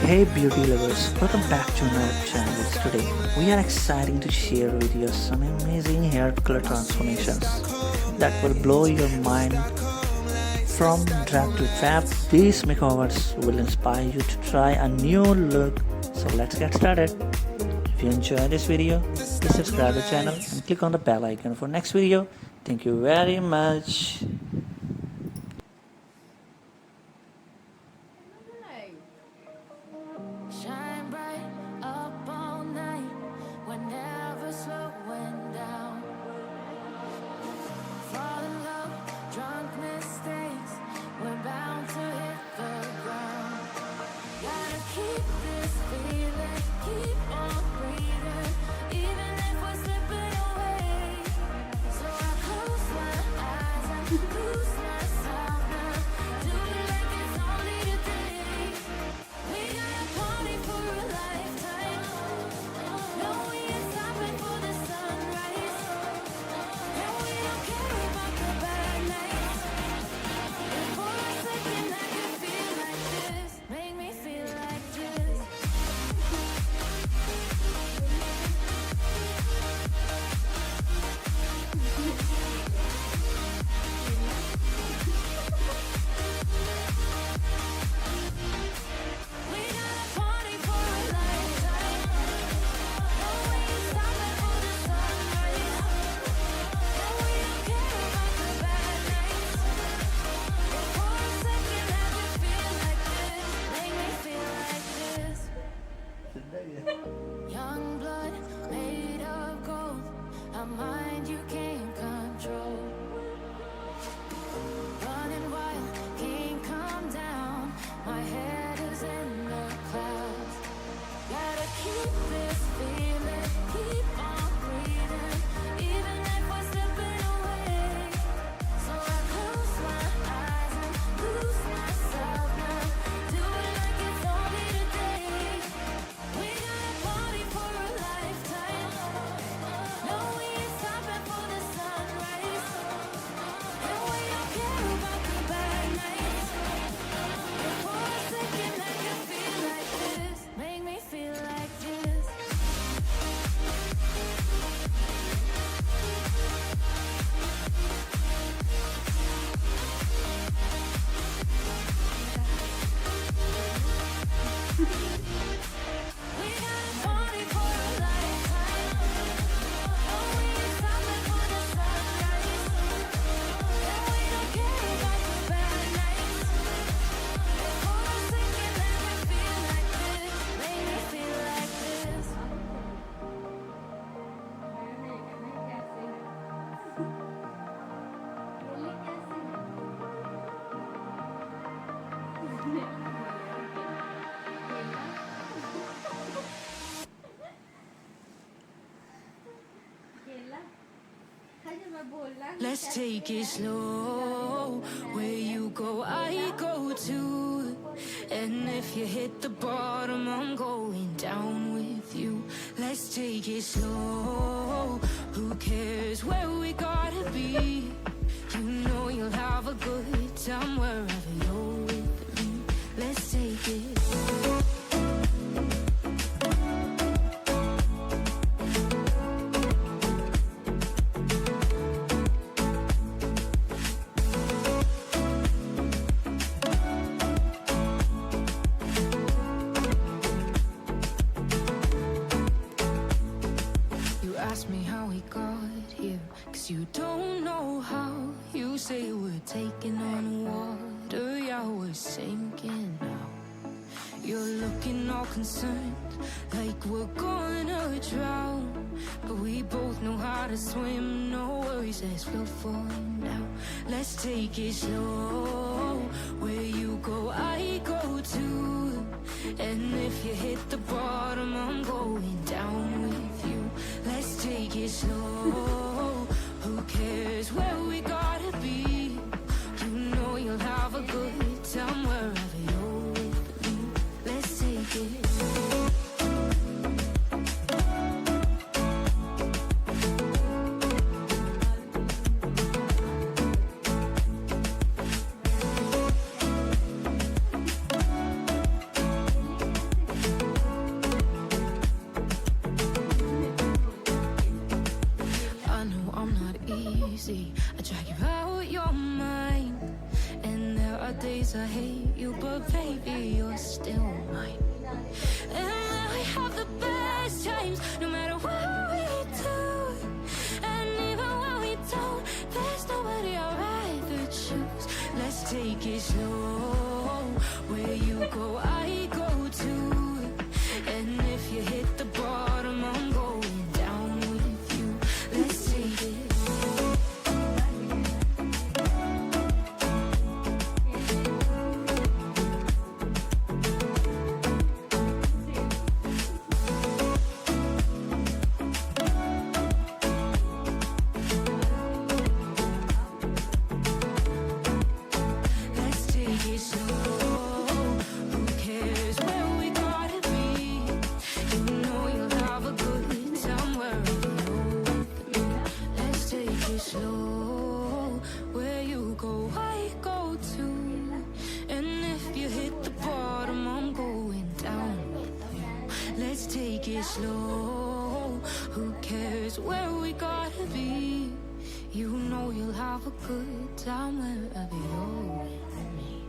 Hey beauty lovers, welcome back to our channel. Today we are excited to share with you some amazing hair color transformations that will blow your mind from drag to fab. These makeovers will inspire you to try a new look. So let's get started. If you enjoy this video, please subscribe to the channel and click on the bell icon for next video. Thank you very much. Shine bright up all night, we're never slowing down. Fall in love, drunk mistakes, we're bound to hit the ground. Gotta keep this feeling, keep on breathing, even if we're slipping away. So I close my eyes and lose myself now, do it like it's only today. We got a party for a lifetime. No, we ain't stopping for the sunrise. And we don't care about the bad nights. And for a second I can feel like this. Make me feel like this. We got a party for a lifetime. No, we ain't stopping for the sunrise. And we don't care about the bad nights. And for a second I can feel like this. Make me feel like this. Young blood made of gold, a mind you can't control. Running wild, can't come down. My head is in the clouds. Gotta keep this feeling, keep on breathing, even if we're slipping away. So I close my eyes and lose myself now, do it like it's only today. We got a party for a lifetime. No, we ain't stopping for the sunrise. And we don't care about the bad nights. And for a second I can feel like this. Make me feel like this. We got a party for a lifetime. No, we ain't stopping for the sunrise. And we don't care about the bad nights. And for a second I can feel like this. Make me feel like this. Let's take it slow. Where you go, I go too. And if you hit the bottom, I'm going down with you. Let's take it slow. Who cares where we gotta be? You know you'll have a good time wherever you're with me. Let's take it slow. You ask me how we got here, 'cause you don't know how. You say we're taking on water, yeah, we're sinking now. You're looking all concerned, like we're gonna drown. But we both know how to swim, no worries as we'll fall now. Let's take it slow. Where you go, I go too. And if you hit the bottom, I'm going down with you. Let's take it slow. Who cares where we gotta be? You know you'll have a good time wherever you're with me. Let's take it slow. I hate you, but baby, you're still mine. And we have the best times, no matter what we do. And even when we don't, there's nobody I'd rather choose. Let's take it slow. Where you go, I go too. And if you hit the bottom, I'm going down with you. Let's take it. Let's take it slow. Who cares where we gotta be? You know you'll have a good time wherever you're with me. Let's take it slow. Where you go, I go too. And if you hit the bottom, I'm going down with you. Let's take it slow. Who cares where we gotta be? You know you'll have a good time wherever you're with me.